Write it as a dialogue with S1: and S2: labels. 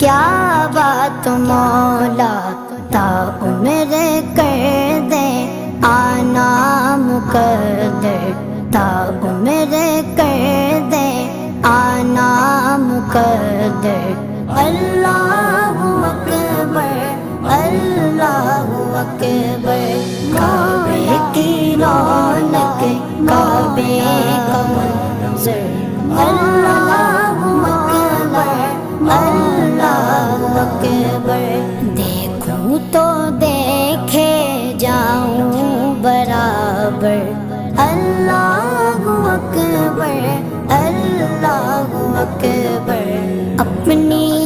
S1: क्या बात मौला ता उम्र कर दे, आना मुकद्दर ता उम्र कर दे, आना मुकद्दर। अल्लाहु अकबर, अल्लाहु अकबर। काबे की रौनक, काबे का मंज़र। अल्लाहु अकबर, अल्लाहु अकबर।